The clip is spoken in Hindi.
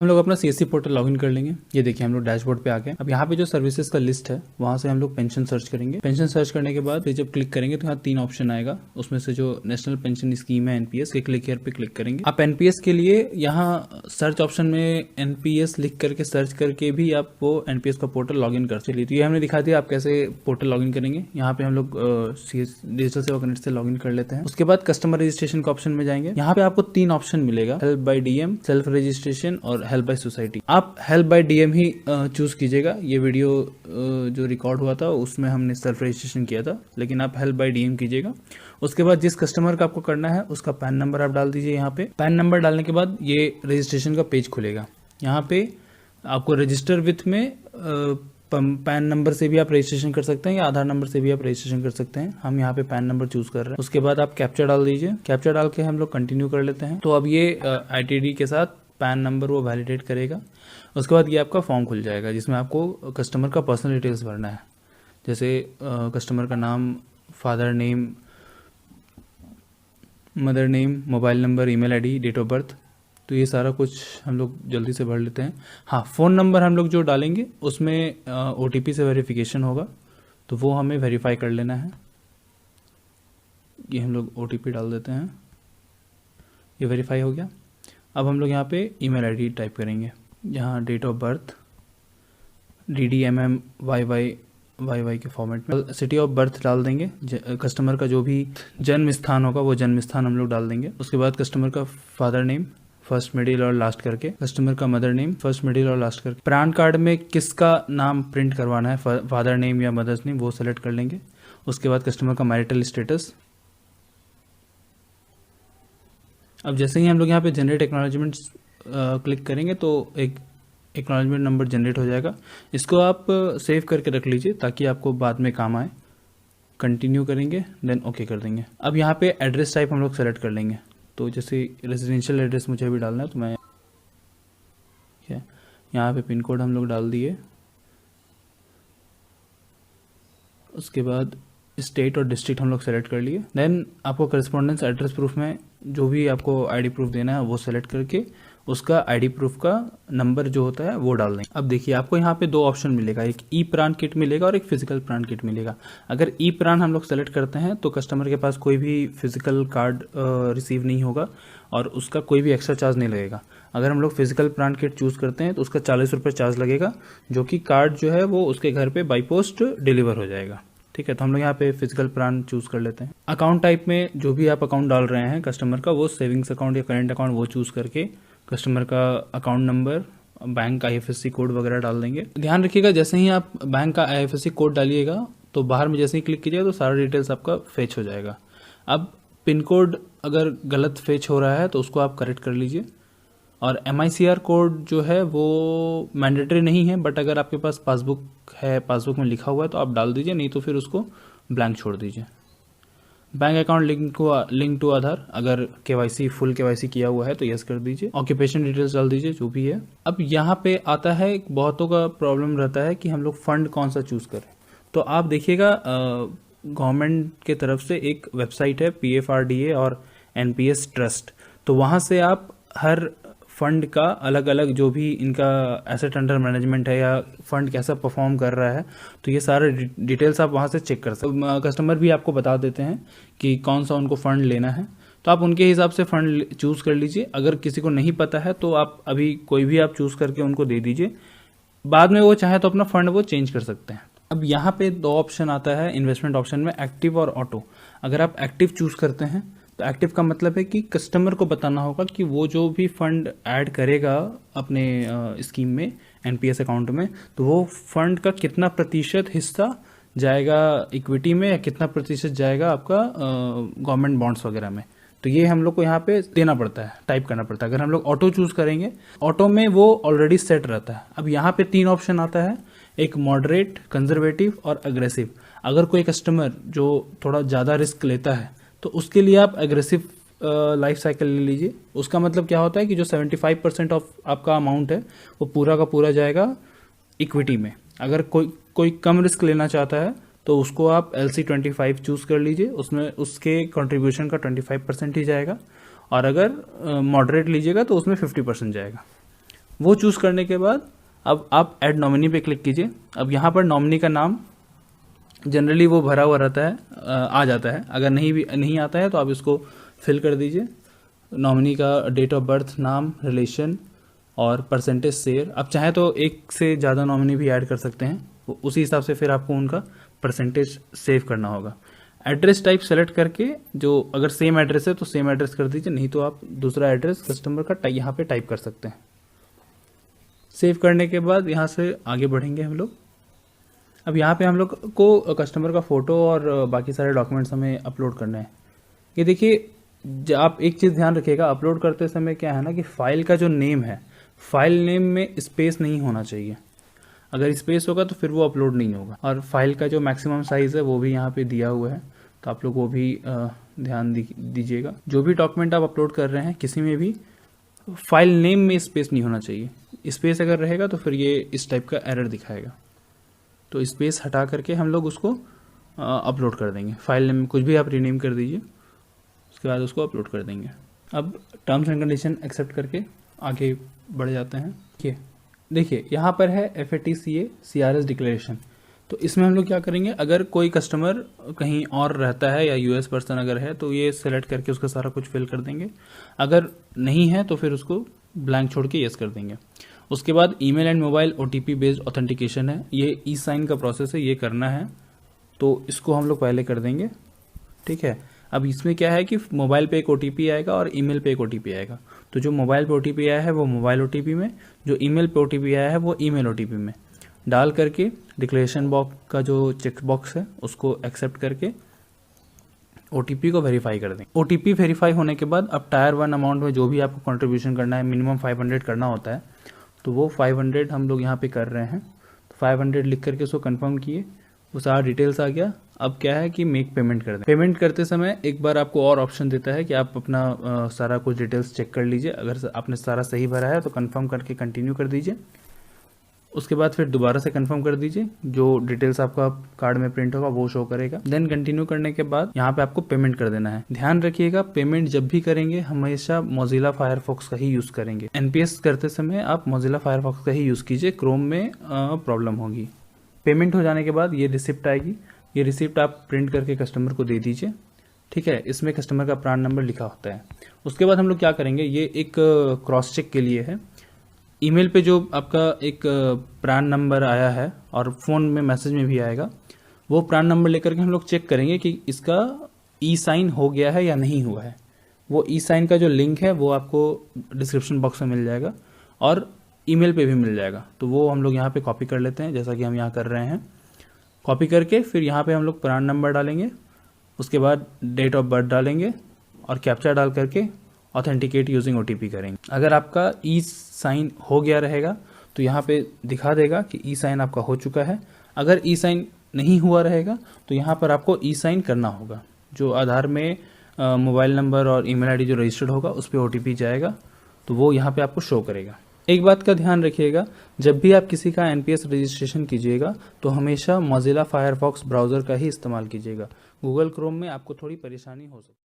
हम लोग अपना सीएससी पोर्टल लॉगिन कर लेंगे। ये देखिए हम लोग डैशबोर्ड पे आ गए। अब यहाँ पे जो सर्विसेज का लिस्ट है वहाँ से हम लोग पेंशन सर्च करेंगे। पेंशन सर्च करने के बाद जब क्लिक करेंगे तो यहाँ 3 ऑप्शन आएगा। उसमें से जो नेशनल पेंशन स्कीम है एनपीएस के क्लिक हियर पे क्लिक करेंगे। आप एनपीएस के लिए यहाँ सर्च ऑप्शन में एनपीएस लिख करके सर्च करके भी आप वो एनपीएस का पोर्टल लॉगिन कर चलिए। तो ये हमने दिखा दिया आप कैसे पोर्टल लॉगिन करेंगे। यहाँ पे हम लोग डिजिटल सेवा कनेक्ट से लॉगिन कर लेते हैं। उसके बाद कस्टमर रजिस्ट्रेशन का ऑप्शन में जाएंगे। यहाँ पे आपको 3 ऑप्शन मिलेगा, help by DM, self registration और हेल्प बाय सोसाइटी। आप help by DM he choose कीजिएगा। ये वीडियो जो रिकॉर्ड हुआ था उसमें हमने सेल्फ रजिस्ट्रेशन किया था, लेकिन आप हेल्प बाय डीएम कीजिएगा। उसके बाद जिस कस्टमर का आपको करना है उसका पैन नंबर आप डाल दीजिए। यहाँ पे पैन नंबर डालने के बाद ये रजिस्ट्रेशन का पेज खुलेगा। यहाँ पे आपको रजिस्टर विथ में पैन नंबर से भी आप रजिस्ट्रेशन कर सकते हैं या आधार नंबर से भी आप रजिस्ट्रेशन कर सकते हैं। हम यहाँ पे पैन नंबर चूज कर रहे हैं। उसके बाद आप कैप्चा डाल दीजिए। कैप्चा डाल के हम लोग कंटिन्यू कर लेते हैं। तो अब ये आईटीडी के साथ पैन नंबर वो वैलिडेट करेगा। उसके बाद ये आपका फॉर्म खुल जाएगा जिसमें आपको कस्टमर का पर्सनल डिटेल्स भरना है, जैसे कस्टमर का नाम, father name, mother name, mobile number, email ID, date of birth. तो ये सारा कुछ हम लोग जल्दी से भर लेते हैं। हाँ, फ़ोन नंबर हम लोग जो डालेंगे उसमें ओटीपी से वेरिफिकेशन होगा, तो वो हमें वेरीफाई कर लेना है। ये हम लोग ओटीपी डाल देते हैं। ये वेरीफाई हो गया। अब हम लोग यहाँ पे ईमेल आईडी टाइप करेंगे। यहाँ date of birth DDMM YY के फॉर्मेट में, सिटी ऑफ बर्थ डाल देंगे। कस्टमर का जो भी जन्म स्थान होगा वो जन्म स्थान हम लोग डाल देंगे। उसके बाद कस्टमर का फादर नेम फर्स्ट मिडिल और लास्ट करके, कस्टमर का मदर नेम फर्स्ट मिडिल और लास्ट करके, पैन कार्ड में किसका नाम प्रिंट करवाना है, फादर नेम या मदर्स नेम, वो सेलेक्ट कर लेंगे। उसके बाद कस्टमर का मैरिटल स्टेटस। अब जैसे ही हम लोग यहाँ पे जनरेट एक्नॉलेजमेंट क्लिक करेंगे तो एक एक्नॉलेजमेंट नंबर जनरेट हो जाएगा। इसको आप सेव करके रख लीजिए ताकि आपको बाद में काम आए। कंटिन्यू करेंगे, देन ओके कर देंगे। अब यहाँ पे एड्रेस टाइप हम लोग सेलेक्ट कर लेंगे। तो जैसे रेजिडेंशियल एड्रेस मुझे भी डालना है तो मैं यहाँ पे पिन कोड हम लोग डाल दिए। उसके बाद स्टेट और डिस्ट्रिक्ट हम लोग सेलेक्ट कर लिए। देन आपको करस्पॉन्डेंस एड्रेस प्रूफ में जो भी आपको आईडी प्रूफ देना है वो सेलेक्ट करके उसका आईडी प्रूफ का नंबर जो होता है वो डाल देंगे। अब देखिए आपको यहाँ पे 2 ऑप्शन मिलेगा, एक ई प्राण किट मिलेगा और एक फिजिकल प्राण किट मिलेगा। अगर ई प्राण हम लोग सेलेक्ट करते हैं तो कस्टमर के पास कोई भी फिजिकल कार्ड रिसीव नहीं होगा और उसका कोई भी एक्स्ट्रा चार्ज नहीं लगेगा। अगर हम लोग फिजिकल प्राण किट चूज करते हैं तो उसका 40 रुपये चार्ज लगेगा, जो कि कार्ड जो है वो उसके घर पे बाई पोस्ट डिलीवर हो जाएगा। ठीक है, तो हम लोग यहाँ पे फिजिकल प्लान चूज कर लेते हैं। अकाउंट टाइप में जो भी आप अकाउंट डाल रहे हैं कस्टमर का, वो सेविंग्स अकाउंट या करेंट अकाउंट वो चूज करके कस्टमर का अकाउंट नंबर, बैंक का आईएफएससी कोड वगैरह डाल देंगे। ध्यान रखिएगा जैसे ही आप बैंक का आईएफएससी कोड डालिएगा तो बाहर में जैसे ही क्लिक कीजिएगा तो सारा डिटेल्स आपका फेच हो जाएगा। अब पिन कोड अगर गलत फेच हो रहा है तो उसको आप करेक्ट कर लीजिए। और MICR कोड जो है वो मैंडेटरी नहीं है, बट अगर आपके पास पासबुक है, पासबुक में लिखा हुआ है तो आप डाल दीजिए, नहीं तो फिर उसको ब्लैंक छोड़ दीजिए। बैंक अकाउंट लिंक टू आधार, अगर KYC फुल KYC किया हुआ है तो यस कर दीजिए। ऑक्यूपेशन डिटेल्स डाल दीजिए जो भी है। अब यहाँ पे आता है, बहुतों का प्रॉब्लम रहता है कि हम लोग फंड कौन सा चूज करें। तो आप देखिएगा गवर्नमेंट के तरफ से एक वेबसाइट है PFRDA और NPS ट्रस्ट, तो वहाँ से आप हर फंड का अलग अलग जो भी इनका एसेट अंडर मैनेजमेंट है या फंड कैसा परफॉर्म कर रहा है, तो ये सारे डिटेल्स आप वहाँ से चेक कर सकते हैं। कस्टमर भी आपको बता देते हैं कि कौन सा उनको फंड लेना है, तो आप उनके हिसाब से फंड चूज कर लीजिए। अगर किसी को नहीं पता है तो आप अभी कोई भी आप चूज करके उनको दे दीजिए, बाद में वो चाहे तो अपना फंड वो चेंज कर सकते हैं। अब यहाँ पे 2 ऑप्शन आता है इन्वेस्टमेंट ऑप्शन में, एक्टिव और ऑटो। अगर आप एक्टिव चूज करते हैं तो एक्टिव का मतलब है कि कस्टमर को बताना होगा कि वो जो भी फंड ऐड करेगा अपने स्कीम में, एनपीएस अकाउंट में, तो वो फंड का कितना प्रतिशत हिस्सा जाएगा इक्विटी में या कितना प्रतिशत जाएगा आपका गवर्नमेंट बॉन्ड्स वगैरह में। तो ये हम लोग को यहाँ पे देना पड़ता है, टाइप करना पड़ता है। अगर हम लोग ऑटो चूज करेंगे, ऑटो में वो ऑलरेडी सेट रहता है। अब यहाँ पे 3 ऑप्शन आता है, एक मॉडरेट, कंजर्वेटिव और अग्रेसिव। अगर कोई कस्टमर जो थोड़ा ज़्यादा रिस्क लेता है तो उसके लिए आप एग्रेसिव लाइफ साइकिल ले लीजिए। उसका मतलब क्या होता है कि जो 75% ऑफ आपका अमाउंट है वो पूरा का पूरा जाएगा इक्विटी में। अगर कोई कम रिस्क लेना चाहता है तो उसको आप LC25 चूज कर लीजिए, उसमें उसके कंट्रीब्यूशन का 25% ही जाएगा। और अगर मॉडरेट लीजिएगा तो उसमें 50% जाएगा। वो चूज़ करने के बाद अब आप ऐड नॉमिनी पे क्लिक कीजिए। अब यहाँ पर नॉमिनी का नाम जनरली वो भरा हुआ रहता है, आ जाता है। अगर नहीं आता है तो आप इसको फिल कर दीजिए। नॉमिनी का डेट ऑफ बर्थ, नाम, रिलेशन और परसेंटेज शेयर। आप चाहे तो एक से ज़्यादा नॉमिनी भी ऐड कर सकते हैं, उसी हिसाब से फिर आपको उनका परसेंटेज सेव करना होगा। एड्रेस टाइप सेलेक्ट करके, जो अगर सेम एड्रेस है तो सेम एड्रेस कर दीजिए, नहीं तो आप दूसरा एड्रेस कस्टमर का यहाँ पे टाइप कर सकते हैं। सेव करने के बाद यहाँ से आगे बढ़ेंगे हम लोग। अब यहाँ पे हम लोग को कस्टमर का फ़ोटो और बाकी सारे डॉक्यूमेंट्स हमें अपलोड करने हैं। ये देखिए, आप एक चीज़ ध्यान रखिएगा, अपलोड करते समय क्या है ना कि फ़ाइल का जो नेम है, फाइल नेम में स्पेस नहीं होना चाहिए। अगर स्पेस होगा तो फिर वो अपलोड नहीं होगा। और फाइल का जो मैक्सिमम साइज़ है वो भी यहाँ पे दिया हुआ है, तो आप लोग वो भी ध्यान दीजिएगा। जो भी डॉक्यूमेंट आप अपलोड कर रहे हैं, किसी में भी फाइल नेम में स्पेस नहीं होना चाहिए। स्पेस अगर रहेगा तो फिर ये इस टाइप का एरर दिखाएगा। तो स्पेस हटा करके हम लोग उसको अपलोड कर देंगे। फाइल नेम कुछ भी आप रीनेम कर दीजिए, उसके बाद उसको अपलोड कर देंगे। अब टर्म्स एंड कंडीशन एक्सेप्ट करके आगे बढ़ जाते हैं। देखिए यहाँ पर है FATCA CRS डिक्लेरेशन। तो इसमें हम लोग क्या करेंगे, अगर कोई कस्टमर कहीं और रहता है या US पर्सन अगर है तो ये सेलेक्ट करके उसका सारा कुछ फिल कर देंगे। अगर नहीं है तो फिर उसको ब्लैंक छोड़ के यस कर देंगे। उसके बाद email and mobile OTP based authentication है, ये e-साइन का प्रोसेस है, ये करना है, तो इसको हम लोग पहले कर देंगे। ठीक है। अब इसमें क्या है कि मोबाइल पे एक OTP आएगा और ईमेल पे एक OTP आएगा। तो जो मोबाइल पे OTP आया है वो मोबाइल OTP में, जो ईमेल पे OTP आया है वो ईमेल OTP में डाल करके डिक्लेरेशन बॉक्स का जो चेक बॉक्स है उसको एक्सेप्ट करके OTP को वेरीफाई कर दें। OTP वेरीफाई होने के बाद अब टायर 1 अमाउंट में जो भी आपको कंट्रीब्यूशन करना है, मिनिमम 500 करना होता है, तो वो 500 हम लोग यहाँ पे कर रहे हैं। तो 500 लिख करके उसको कंफर्म किए, वो सारा डिटेल्स आ गया। अब क्या है कि मेक पेमेंट कर दें। पेमेंट करते समय एक बार आपको और ऑप्शन देता है कि आप अपना सारा कुछ डिटेल्स चेक कर लीजिए। अगर आपने सारा सही भरा है तो कंफर्म करके कंटिन्यू कर दीजिए। उसके बाद फिर दोबारा से कंफर्म कर दीजिए, जो डिटेल्स आपका कार्ड में प्रिंट होगा वो शो करेगा। देन कंटिन्यू करने के बाद यहाँ पे आपको पेमेंट कर देना है। ध्यान रखिएगा, पेमेंट जब भी करेंगे हमेशा मोजिला फायरफॉक्स का ही यूज करेंगे। NPS करते समय आप मोजिला फायरफॉक्स का ही यूज कीजिए, क्रोम में प्रॉब्लम होगी। पेमेंट हो जाने के बाद ये रिसिप्ट आएगी, ये रिसिप्ट आप प्रिंट करके कस्टमर को दे दीजिए। ठीक है, इसमें कस्टमर का प्रान नंबर लिखा होता है। उसके बाद हम लोग क्या करेंगे, ये एक क्रॉस चेक के लिए है। ईमेल पे जो आपका एक प्रान नंबर आया है और फ़ोन में मैसेज में भी आएगा, वो प्रान नंबर लेकर के हम लोग चेक करेंगे कि इसका e-साइन हो गया है या नहीं हुआ है। वो e-साइन का जो लिंक है वो आपको डिस्क्रिप्शन बॉक्स में मिल जाएगा और ईमेल पे भी मिल जाएगा। तो वो हम लोग यहाँ पे कॉपी कर लेते हैं, जैसा कि हम यहाँ कर रहे हैं। कॉपी करके फिर यहाँ पे हम लोग प्रान नंबर डालेंगे, उसके बाद डेट ऑफ बर्थ डालेंगे और कैप्चा डाल करके ऑथेंटिकेट यूजिंग OTP करेंगे। अगर आपका e-साइन हो गया रहेगा तो यहाँ पे दिखा देगा कि e-साइन आपका हो चुका है। अगर e-साइन नहीं हुआ रहेगा तो यहाँ पर आपको e-साइन करना होगा। जो आधार में मोबाइल नंबर और ईमेल आईडी जो रजिस्टर्ड होगा उस पर OTP जाएगा, तो वो यहाँ पे आपको शो करेगा। एक बात का ध्यान रखिएगा, जब भी आप किसी का NPS रजिस्ट्रेशन कीजिएगा तो हमेशा मोजिला फायरफॉक्स ब्राउज़र का ही इस्तेमाल कीजिएगा। गूगल क्रोम में आपको थोड़ी परेशानी हो सकती है।